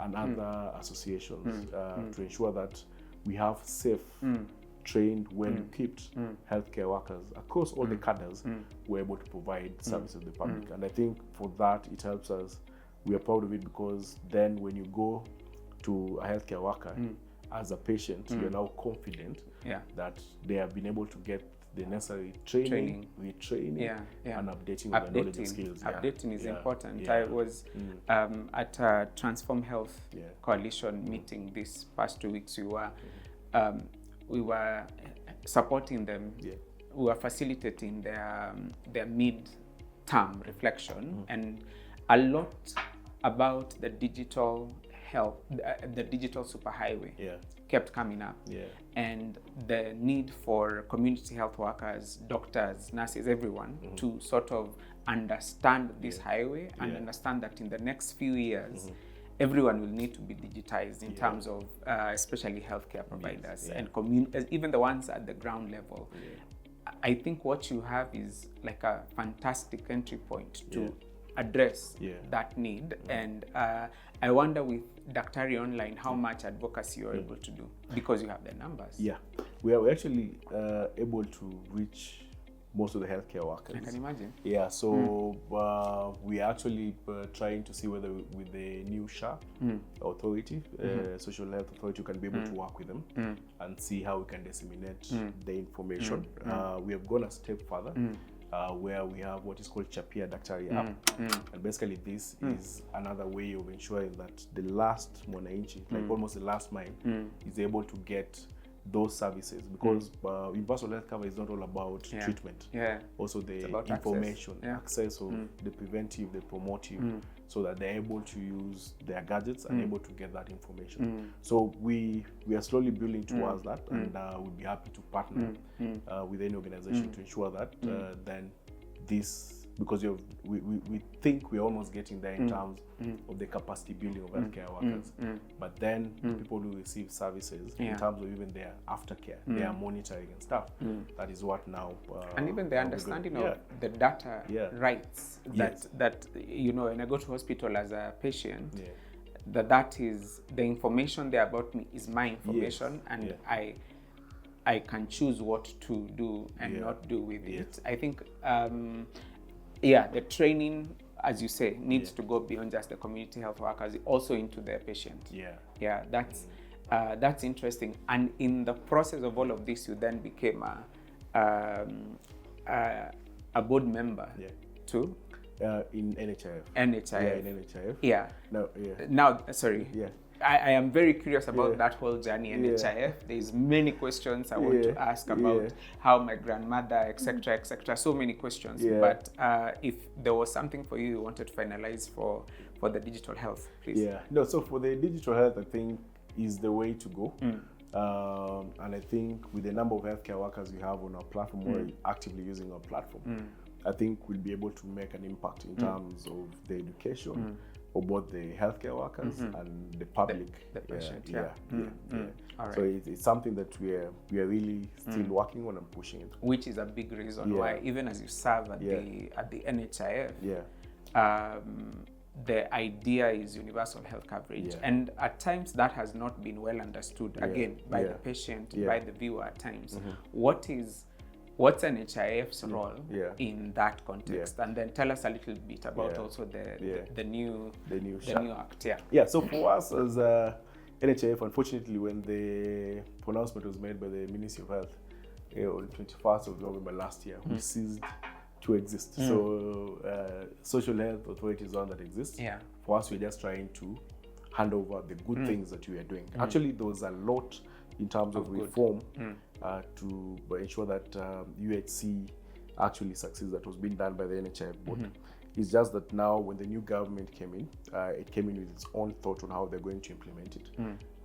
and other associations to ensure that we have safe, trained, well-equipped healthcare workers across all the cadres who are able to provide services to the public. And I think for that, it helps us. We are proud of it because then when you go to a healthcare worker as a patient, you're now confident that they have been able to get the necessary training, retraining, and updating of their knowledge and skills. Updating is important. I was at a Transform Health Coalition meeting this past 2 weeks. We were supporting them. We were facilitating their mid-term reflection, and a lot about the digital health, the digital superhighway kept coming up, and the need for community health workers, doctors, nurses, everyone to sort of understand this highway and understand that in the next few years, everyone will need to be digitized in terms of especially healthcare providers and even the ones at the ground level. I think what you have is like a fantastic entry point to address that need, and I wonder with Daktari Online how much advocacy you're able to do, because you have the numbers. We are actually able to reach most of the healthcare workers. I can imagine. So we are actually trying to see whether with the new SHIF authority, Social Health Authority, can be able to work with them and see how we can disseminate the information. We have gone a step further where we have what is called Chapia Daktari app. And basically this is another way of ensuring that the last mwananchi, like almost the last mile, is able to get those services, because universal health cover is not all about treatment. Also the information, access of the preventive, the promotive, so that they're able to use their gadgets and able to get that information. So we are slowly building towards that, and we'll be happy to partner with any organization to ensure that then this, because we think we're almost getting there in terms of the capacity building of healthcare workers, but then people who receive services in terms of even their aftercare, their monitoring and stuff, that is what now and even the understanding of the data rights that you know, when I go to hospital as a patient, that is the information there about me is my information, and I can choose what to do and not do with it. I think the training, as you say, needs to go beyond just the community health workers, also into their patient. That's interesting. And in the process of all of this, you then became a board member too. In NHIF. NHIF. In NHIF. Now, sorry. I am very curious about that whole journey in NHIF. There's many questions I want to ask about how my grandmother, etc., etc. So many questions. But if there was something for you wanted to finalize for the digital health, please. So for the digital health, I think is the way to go. And I think with the number of healthcare workers we have on our platform, or actively using our platform, I think we'll be able to make an impact in terms of the education for both the healthcare workers and the public, the patient. All right. So it's something that we are really still working on and pushing it. Which is a big reason why, even as you serve at the NHIF, the idea is universal health coverage, and at times that has not been well understood again by the patient, by the viewer at times. What's NHIF's role in that context? And then tell us a little bit about also the new act. So for us as NHIF, unfortunately, when the pronouncement was made by the Ministry of Health on the 21st of November last year, we ceased to exist. So Social Health Authority is one that exists. For us, we're just trying to hand over the good things that we are doing. Actually, there was a lot in terms of reform to ensure that UHC actually succeeds, that was being done by the NHIF board. It's just that now when the new government came in, it came in with its own thought on how they're going to implement it.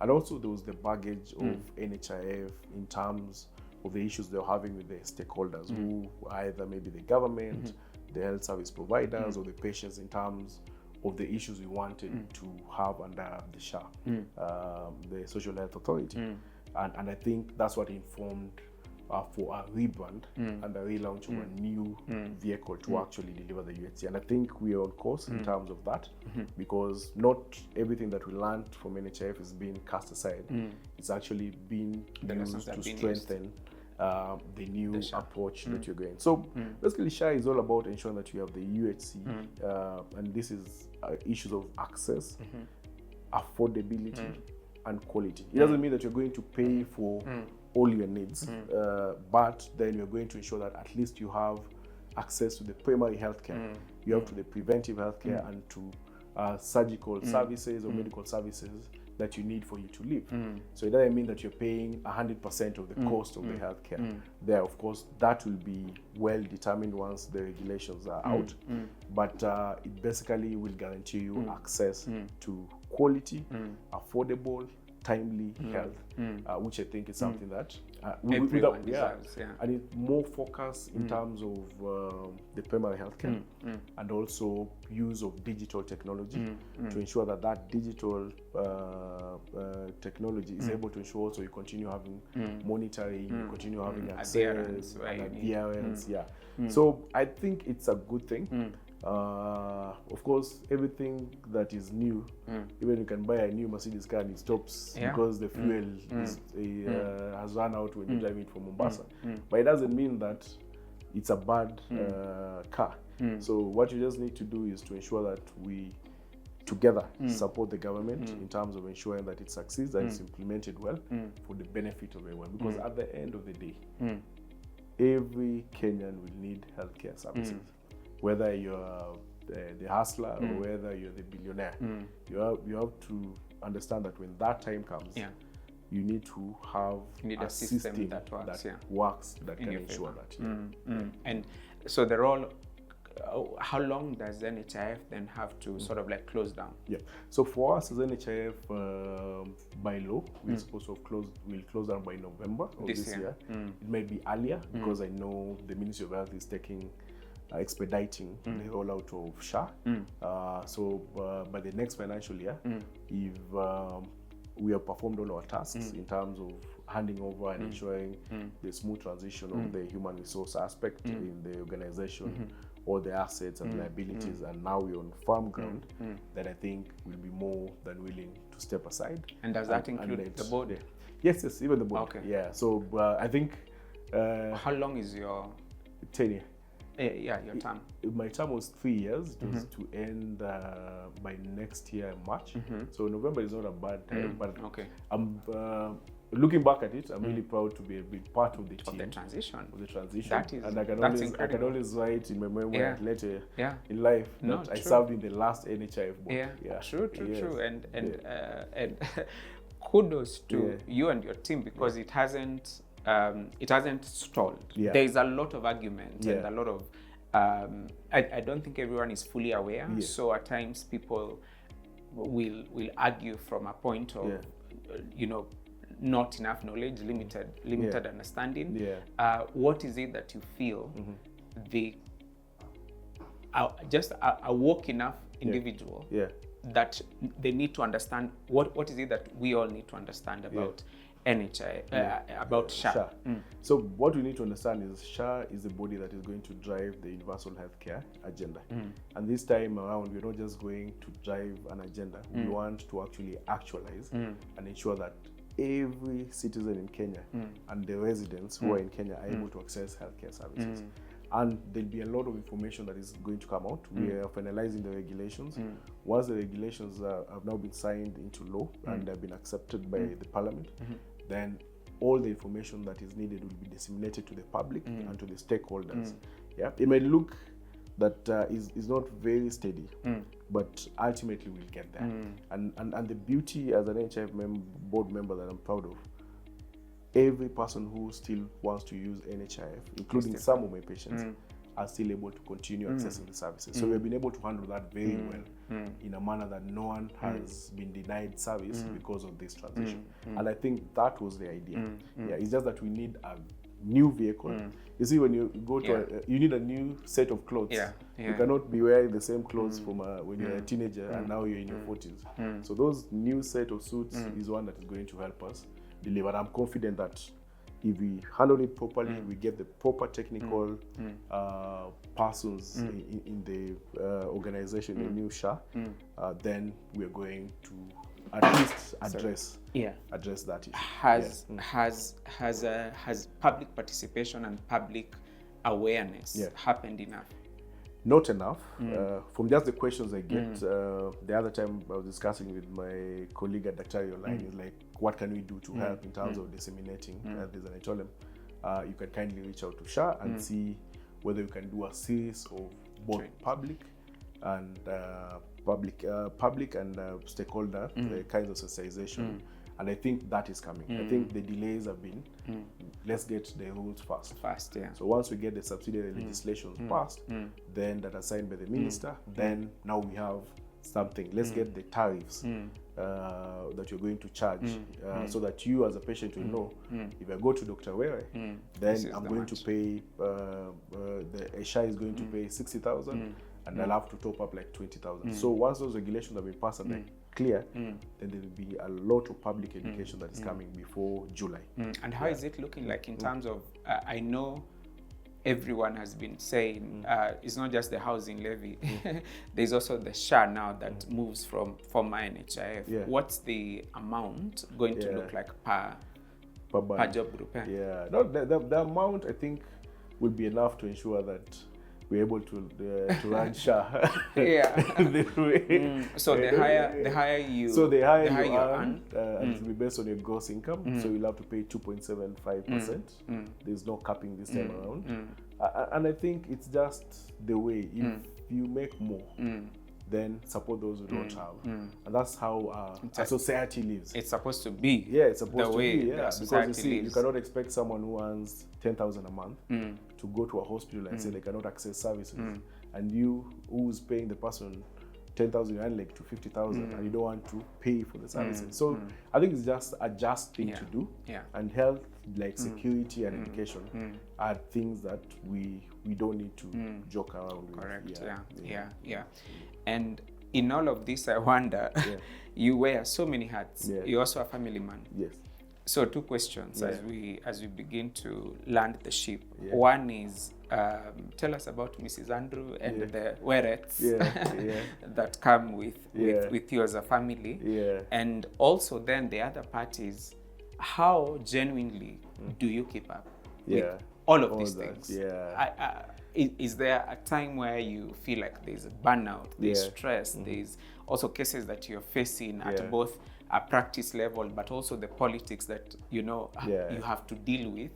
And also there was the baggage of NHIF in terms of the issues they're having with the stakeholders, who either maybe the government, the health service providers, or the patients, in terms of the issues we wanted to have under the SHIF, the Social Health Authority. And I think that's what informed for a rebrand and a relaunch of a new vehicle to actually deliver the UHC. And I think we are on course in terms of that, because not everything that we learned from NHIF is being cast aside. It's actually been used to strengthen the new approach that you're going. So basically, SHA is all about ensuring that you have the UHC, and this is issues of access, affordability, and quality. It doesn't mean that you're going to pay for all your needs, but then you're going to ensure that at least you have access to the primary healthcare, you have to the preventive healthcare, and to surgical services or medical services that you need for you to live. So it doesn't mean that you're paying 100% of the cost of the healthcare. There, of course, that will be well determined once the regulations are out, but it basically will guarantee you access to quality, affordable, timely health, which I think is something that everyone deserves. And it's more focus in terms of the primary healthcare and also use of digital technology to ensure that that digital technology is able to ensure also you continue having monitoring, you continue having access and adherence. So I think it's a good thing. Of course, everything that is new, even you can buy a new Mercedes car and it stops because the fuel has run out when you drive it from Mombasa. But it doesn't mean that it's a bad car. So what you just need to do is to ensure that we together support the government in terms of ensuring that it succeeds and it's implemented well for the benefit of everyone. Because at the end of the day, every Kenyan will need healthcare services. Whether you're the hustler or whether you're the billionaire, you have to understand that when that time comes, you need to have a system that works, that can ensure that. And so the role, how long does NHIF then have to sort of like close down? So for us as NHIF, by law, we're supposed to we'll close down by November of this year. It may be earlier because I know the Ministry of Health is expediting the rollout of SHA. So by the next financial year, if we have performed all our tasks in terms of handing over and ensuring the smooth transition of the human resource aspect in the organization, all the assets and liabilities, and now we're on firm ground, that I think we'll be more than willing to step aside. And does that include the board? Yes, even the board. So I think... how long is your... tenure? Your term. My term was 3 years. It was to end by next year, March. So November is not a bad time, but I'm looking back at it. I'm really proud to be a big part of the team. Of the transition. That is, and I can always write in my memoir later in life that I served in the last NHIF board. True. And kudos to you and your team, because it hasn't stalled. There is a lot of argument and a lot of I don't think everyone is fully aware. So at times people will argue from a point of not enough knowledge, limited understanding. What is it that you feel they are just a woke enough individual that they need to understand? What is it that we all need to understand about about SHA? So what we need to understand is SHA is the body that is going to drive the universal healthcare agenda. And this time around, we're not just going to drive an agenda. We want to actually actualize and ensure that every citizen in Kenya and the residents who are in Kenya are able to access healthcare services. And there'll be a lot of information that is going to come out. We are finalizing the regulations. Once the regulations have now been signed into law and have been accepted by the parliament, then all the information that is needed will be disseminated to the public and to the stakeholders. It may look that is not very steady, but ultimately we'll get there. And the beauty as an NHIF board member that I'm proud of, every person who still wants to use NHIF, including some of my patients, are still able to continue accessing the services. So we've been able to handle that very well in a manner that no one has been denied service because of this transition. And I think that was the idea. It's just that we need a new vehicle. You see, when you go to you need a new set of clothes. You cannot be wearing the same clothes from when you're a teenager and now you're in your 40s. So those new set of suits is one that is going to help us deliver. I'm confident that if we handle it properly, we get the proper technical persons in the organization, the new SHA, then we're going to at least address that issue. Has public participation and public awareness happened enough? Not enough. From just the questions I get, the other time I was discussing with my colleague at Daktari Online, is like, what can we do to help in terms of disseminating this? And I told them, you can kindly reach out to SHA and see whether you can do a series of both public and stakeholder kinds of sensitization. And I think that is coming. I think the delays have been, let's get the rules fast. So once we get the subsidiary legislations passed, then that are signed by the minister, then now we have something. Let's get the tariffs that you're going to charge, so that you as a patient will know, if I go to Dr. Were, then I'm going to pay, the SHA is going to pay 60,000, and I'll have to top up like 20,000. So once those regulations have been passed and they're clear, then there will be a lot of public education that is coming before July. And how is it looking like in terms of, I know everyone has been saying, it's not just the housing levy, there's also the SHA now that moves from former NHIF. What's the amount going to look like per job group? No, the amount I think will be enough to ensure that we're able to run SHA. So the higher you earn, and it will be based on your gross income. So you'll have to pay 2.75%. There's no capping this time around. And I think it's just the way. If you make more, then support those who don't have. And that's how a society lives. It's supposed to be. It's supposed to be. Because you see, you cannot expect someone who earns 10,000 a month to go to a hospital and say they cannot access services. And you, who's paying the person 10,000 and like to 50,000, and you don't want to pay for the services. So I think it's just a just thing to do. And health, like security and education, are things that we don't need to joke around with. Correct. And in all of this, I wonder, you wear so many hats. You're also a family man. Yes. So 2 questions as we begin to land the ship. One is, tell us about Mrs. Andrew and the Werettes that come with you as a family. And also then the other part is, how genuinely do you keep up with all of these things? Is there a time where you feel like there's a burnout, there's stress, there's also cases that you're facing at both a practice level, but also the politics that you have to deal with?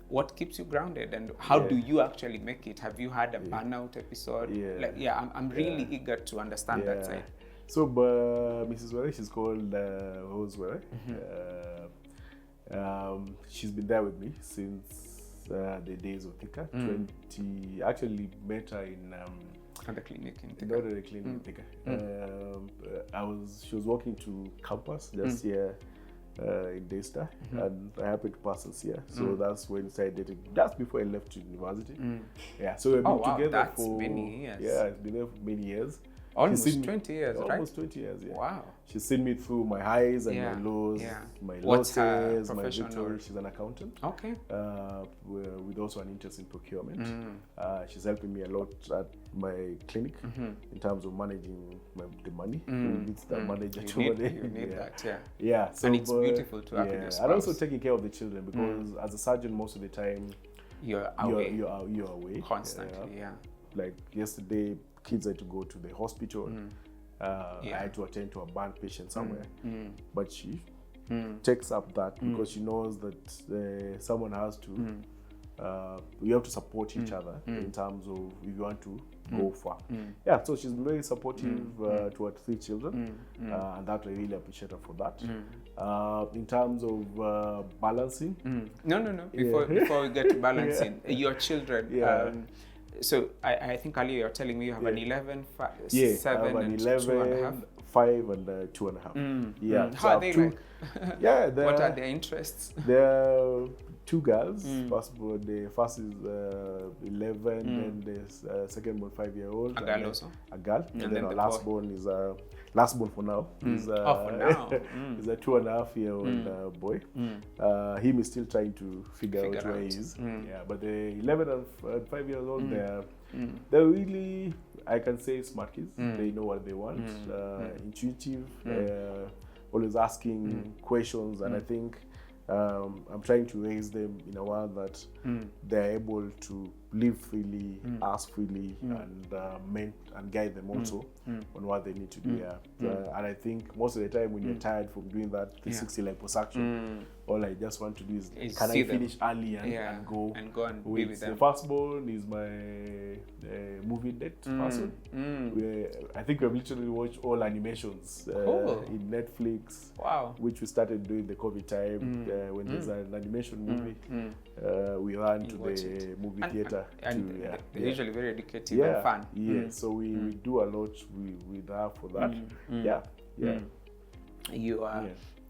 What keeps you grounded, and how do you actually make it? Have you had a burnout episode? I'm really eager to understand that side. So Mrs. Were, she's called Rose Were. She's been there with me since the days of Thika. Actually met her in at the clinic in Thika. Not at the clinic in Thika. She was walking to campus just here in Daystar, and I happened to pass us here. So that's when we started dating. That's before I left to university. So we've been together for many years. It's been there for many years. Almost 20 years, right? Almost 20 years, Wow. She's seen me through my highs and my lows, my losses, my victories. She's an accountant. Okay. With also an interest in procurement. She's helping me a lot at my clinic in terms of managing the money. It's the manager to manage. You need that, So, and it's beautiful to have your spouse. And also taking care of the children, because as a surgeon, most of the time, you're away. You're away. Constantly, Like yesterday, kids had to go to the hospital. I had to attend to a burn patient somewhere. But she takes up that because she knows that someone has to, you have to support each other in terms of if you want to go far. So she's very supportive toward 3 children, and that I really appreciate her for that. In terms of balancing. No. Before we get to balancing, your children. So I think earlier you were telling me you have an 11, 7, and 2.5. 5 and 2.5. How are they like? What are their interests? They're 2 girls. The first is 11, and the second one 5-year-old. A girl also? A girl. And then our last born is last born for now. He's for now. He's a 2.5-year-old boy. Him is still trying to figure out where he is. Yeah, but the 11 and 5 years old, they're really, I can say, smart kids. They know what they want, intuitive, always asking questions, and I think I'm trying to raise them in a world that they're able to live freely, ask freely, and guide them also on what they need to do. And I think most of the time when you're tired from doing that 360 liposuction, all I just want to do is can I finish early and go and be with them. The firstborn is my movie date person. I think we've literally watched all animations in Netflix, which we started doing the COVID time. When there's an animation movie, we run to the movie theater. And they're usually very educative and fun. So we do a lot with her for that. You are,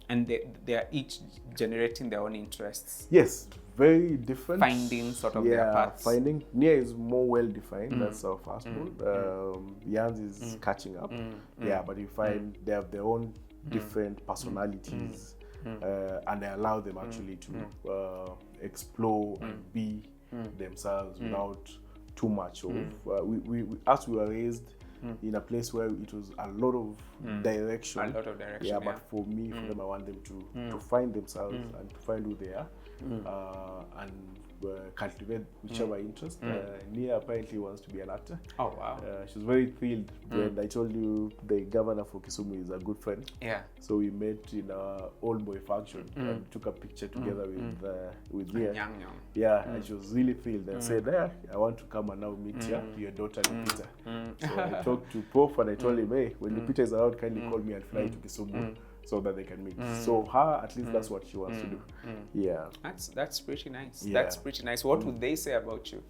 and they are each generating their own interests. Yes, very different. Finding sort of their paths. Nia is more well defined. That's our firstborn. Yans is catching up. But you find they have their own different personalities, and they allow them actually to explore and be themselves without too much of. We as we were raised in a place where it was a lot of direction. A lot of direction. But for me, for them, I want them to find themselves and to find who they are, and cultivate whichever interest. Nia apparently wants to be an actor. Oh wow! She was very thrilled when I told you the governor for Kisumu is a good friend. So we met in our old boy function and took a picture together with Nia. And she was really thrilled and said, I want to come and now meet your daughter Lupita. So I talked to Prof and I told him, hey, when Lupita is around, kindly call me and fly to Kisumu. So that they can meet. So her, at least that's what she wants to do. That's pretty nice. That's pretty nice. What would they say about you?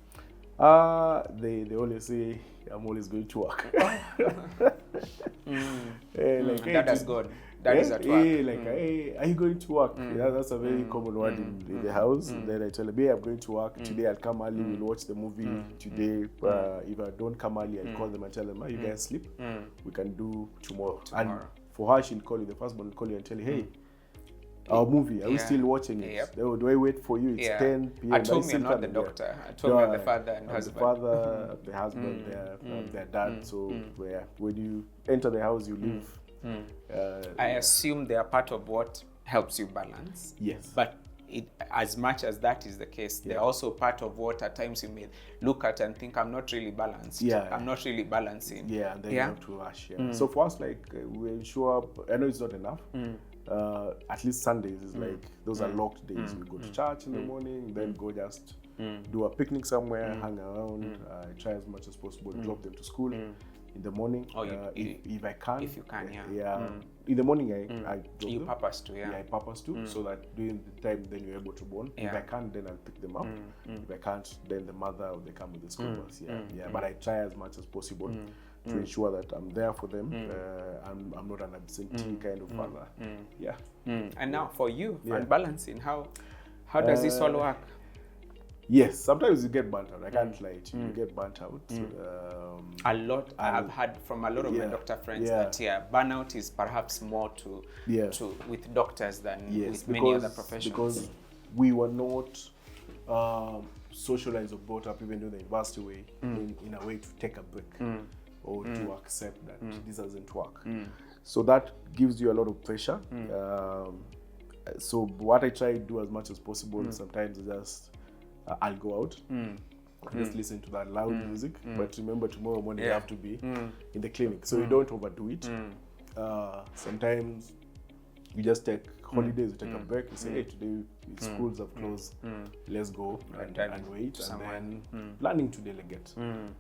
They always say I'm always going to work. That is good. That is at work. Hey, are you going to work? That's a very common word in the house. Then I tell them, hey, I'm going to work. Today I'll come early, we'll watch the movie. Today, if I don't come early, I'll call them and tell them, you guys sleep. We can do tomorrow. And for her, she'll call you, the first one will call you and tell you, hey, our movie, are we still watching it? Do I wait for you? It's 10 p.m. I told me you're not the doctor. I told me you're the father and husband. The father, the husband, their dad. So when you enter the house, you leave. I assume they are part of what helps you balance. Yes. But as much as that is the case, they're also part of what at times you may look at and think, I'm not really balanced. I'm not really balancing. And then you have to rush. So for us, we show up. I know it's not enough. At least Sundays is those are locked days. We go to church in the morning, then go just do a picnic somewhere, hang around, try as much as possible, drop them to school in the morning. If I can. If you can, in the morning, I drop them. Purpose to, I purpose to, so that during the time then you're able to bond. If I can, then I'll pick them up. If I can't, then the mother or they come with the school bus. But I try as much as possible to ensure that I'm there for them. I'm not an absentee kind of father. And now for you, and balancing, how does this all work? Yes, sometimes you get burnt out. I can't lie to you. You get burnt out. A lot. I've heard from a lot of my doctor friends that burnout is perhaps more to with doctors than with many other professions. Because we were not socialized or brought up even in the university way in a way to take a break or to accept that this doesn't work. So that gives you a lot of pressure. So what I try to do as much as possible sometimes is just I'll go out, just listen to that loud music, but remember tomorrow morning you have to be in the clinic, so you don't overdo it. Sometimes you just take holidays, you take a break, you say, hey, today schools have closed, let's go and wait, and then planning to delegate.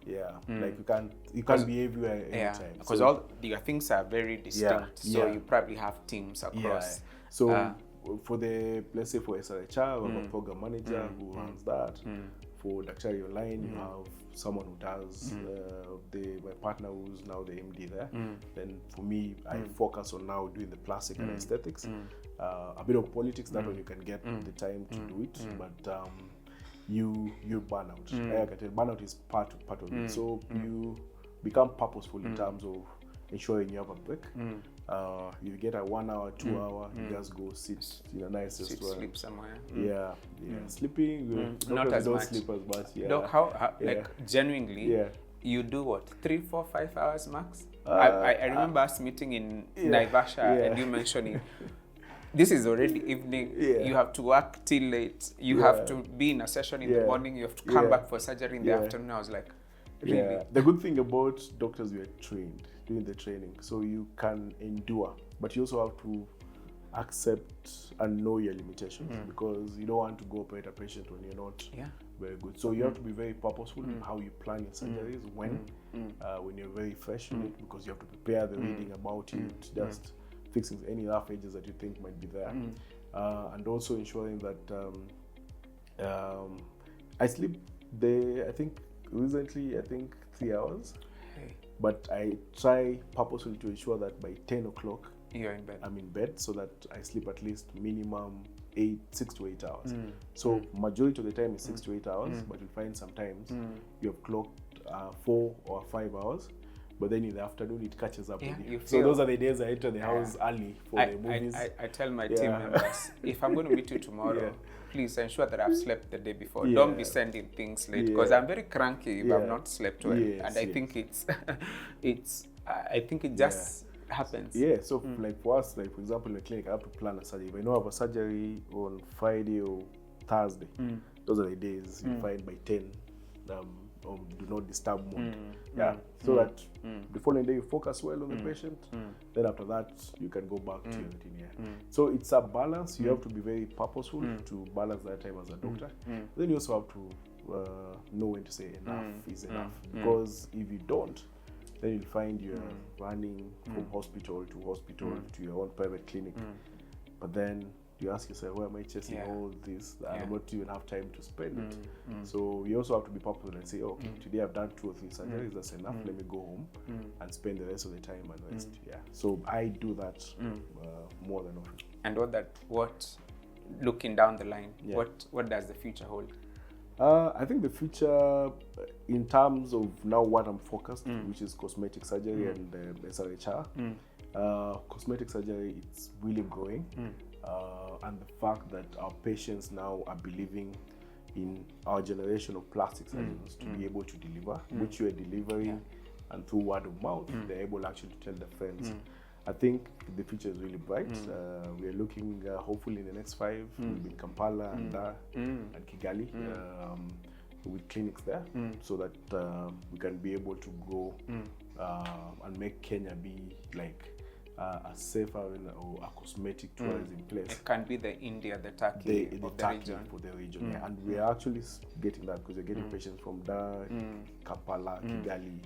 You can't be everywhere anytime. Because all your things are very distinct, so you probably have teams across. So for let's say for SRHR, we have a program manager who runs that. For Daktari Online, you have someone who does my partner who's now the MD there. Then for me, I focus on now doing the plastic and aesthetics. A bit of politics, that one you can get the time to do it, but you burn out. I can tell burnout is part of it. So you become purposeful in terms of ensuring you have a break. You get a 1 hour, 2 hour, you just go sit in a nice restaurant. Sleep somewhere. Sleeping, not as much. Sleep as much. Doc, how like genuinely, you do what, 3, 4, 5 hours max? I remember us meeting in Naivasha and you mentioning this is already evening, you have to work till late, you have to be in a session in the morning, you have to come back for surgery in the afternoon. I was like, really? The good thing about doctors, we are trained doing the training, so you can endure, but you also have to accept and know your limitations, because you don't want to go operate a patient when you're not very good. So you have to be very purposeful in how you plan your surgeries, when you're very fresh in it, because you have to prepare the reading about it, just fixing any rough edges that you think might be there, and also ensuring that I sleep I think recently 3 hours, but I try purposefully to ensure that by 10 o'clock you're in bed. I'm in bed, so that I sleep at least minimum 6 to 8 hours. So majority of the time is 6 to 8 hours, but you'll find sometimes you have clocked 4 or 5 hours, but then in the afternoon it catches up with you. So those are the days I enter the house early for the movies. I tell my team members, if I'm going to meet you tomorrow, please ensure that I've slept the day before. Don't be sending things late, because I'm very cranky if I've not slept well, and I think it just happens. So like for us, like for example in the clinic, I have to plan a surgery. If I know I have a surgery on Friday or Thursday, those are the days you find by 10 do not disturb mode. So that the following day you focus well on the patient, then after that you can go back to your routine. So it's a balance. You have to be very purposeful to balance that time as a doctor. Then you also have to know when to say enough is enough, because if you don't, then you'll find you're running from hospital to your own private clinic, but then you ask yourself, why am I chasing all this? I don't even have time to spend it. So you also have to be purposeful and say, okay, today I've done 2 or 3 surgeries, that's enough. Let me go home and spend the rest of the time and rest. So I do that more than often. And what looking down the line, what does the future hold? I think the future, in terms of now what I'm focused, which is cosmetic surgery and SRHR, cosmetic surgery, it's really growing. And the fact that our patients now are believing in our generation of plastic surgeons to be able to deliver, which you are delivering, and through word of mouth, they're able actually to tell their friends. I think the future is really bright. We are looking, hopefully in the next 5, we'll be in Kampala and Kigali with clinics there, so that we can be able to go and make Kenya be like a safer or a cosmetic tourism place. It can be the India, the Turkey of the region. For the region. And we are actually getting that, because we're getting patients from Dar, Kampala, Kigali,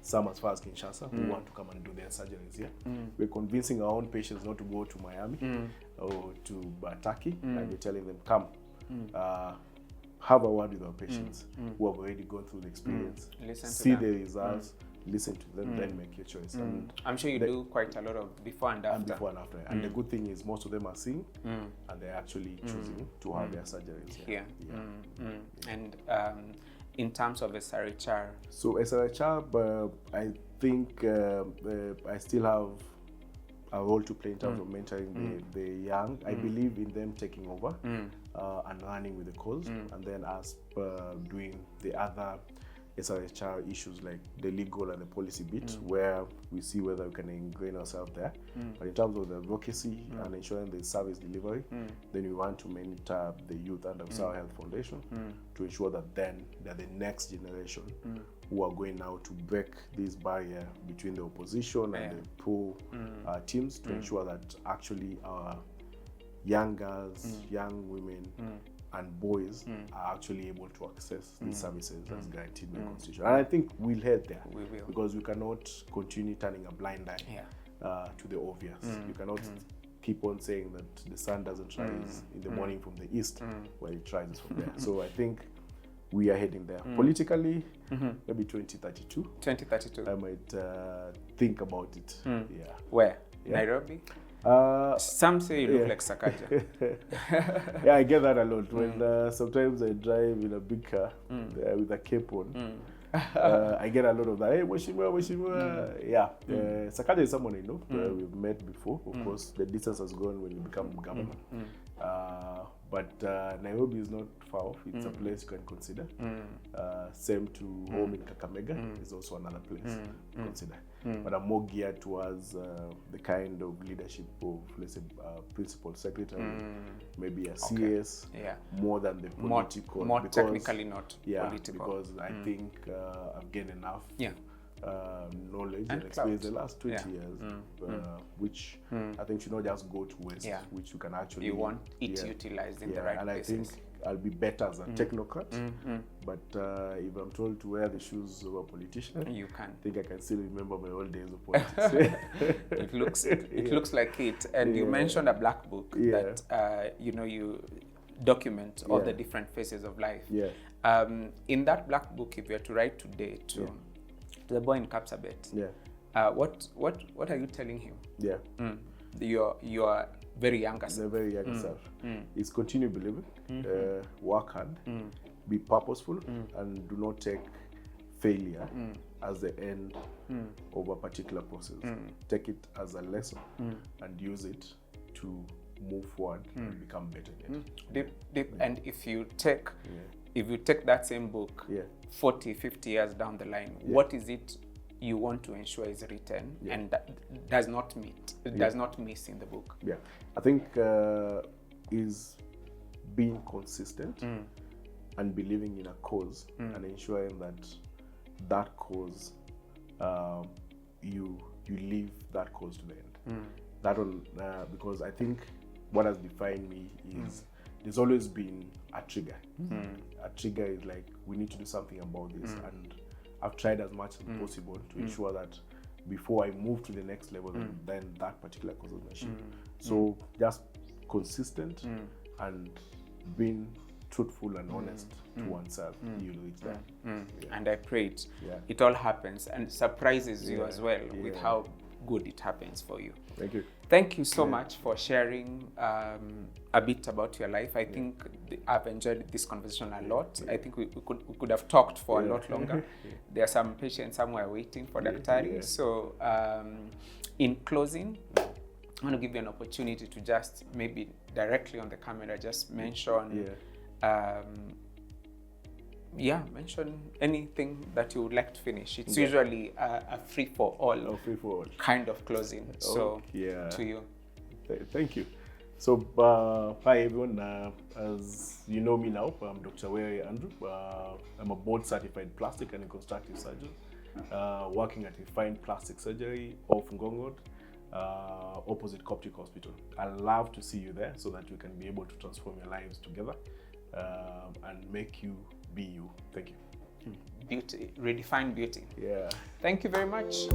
some as far as Kinshasa, who want to come and do their surgeries here. We're convincing our own patients not to go to Miami or to Turkey, and we're telling them, come, have a word with our patients who have already gone through the experience, see the results, listen to them, then make your choice. And I'm sure you do quite a lot of before and after. And the good thing is most of them are seeing, and they're actually choosing to have their surgeries here. And in terms of SRHR? So SRHR, I think I still have a role to play in terms of mentoring the young. I believe in them taking over and running with the cause, and then us doing the other SRHR issues like the legal and the policy bit, where we see whether we can ingrain ourselves there. But in terms of the advocacy and ensuring the service delivery, then we want to mentor the youth under Usawa Health Foundation to ensure that then they're the next generation who are going now to break this barrier between the opposition and the pro teams, to ensure that actually our young girls, young women, and boys are actually able to access these services as guaranteed by the Constitution. And I think we'll head there, because we cannot continue turning a blind eye to the obvious. You cannot keep on saying that the sun doesn't rise in the morning from the east, while it rises from there. So I think we are heading there. Politically, maybe 2032. 2032. I might think about it. Where? Nairobi? Some say you look like Sakaja. I get that a lot. When sometimes I drive in a big car with a cape on, I get a lot of that. Hey, Mheshimiwa. Yeah. Sakaja is someone I know. We've met before. Of course, the distance has gone when you become governor. But Nairobi is not far off. It's a place you can consider. Same to home in Kakamega is also another place to consider. But I'm more geared towards the kind of leadership of, let's say, principal secretary, maybe a CS, more than the political. More technically not political. Because I think I've gained enough knowledge and experience the last 20 years, which I think should not just go to waste, which you can actually... You want it utilized in the right and places. I think I'll be better as a technocrat, but if I'm told to wear the shoes of a politician, you can. I think I can still remember my old days of politics. It looks like it. And you mentioned a black book that you document all the different phases of life. In that black book, if you were to write today to the boy in Kapsabet, what are you telling him? Your very younger self. The very younger self is continue believing, work hard, be purposeful, and do not take failure as the end of a particular process. Take it as a lesson and use it to move forward and become better yet. Deep. And if you take that same book 40, 50 years down the line, what is it you want to ensure is written and that does not miss in the book? I think is being consistent and believing in a cause and ensuring that cause you live that cause to the end. That one, because I think what has defined me is there's always been a trigger. A trigger is like, we need to do something about this, and I've tried as much as possible to ensure that before I move to the next level, then that particular cause is achieved. So just consistent and being truthful and honest to oneself, you'll reach that. And I pray it all happens and surprises you as well with how good it happens for you. Thank you. Thank you so much for sharing a bit about your life. I think I've enjoyed this conversation a lot. I think we could have talked for a lot longer. There are some patients somewhere waiting for Daktari. So in closing, I want to give you an opportunity to just maybe directly on the camera just mention mention anything that you would like to finish. It's usually a free-for-all kind of closing. So, to you. Thank you. So, hi everyone. As you know me now, I'm Dr. Were Onyino. I'm a board-certified plastic and reconstructive surgeon, working at Refined Plastic Surgery off Ngong Road, opposite Coptic Hospital. I'd love to see you there so that we can be able to transform your lives together and make you be you. Thank you. Beauty, redefine beauty. Yeah. Thank you very much.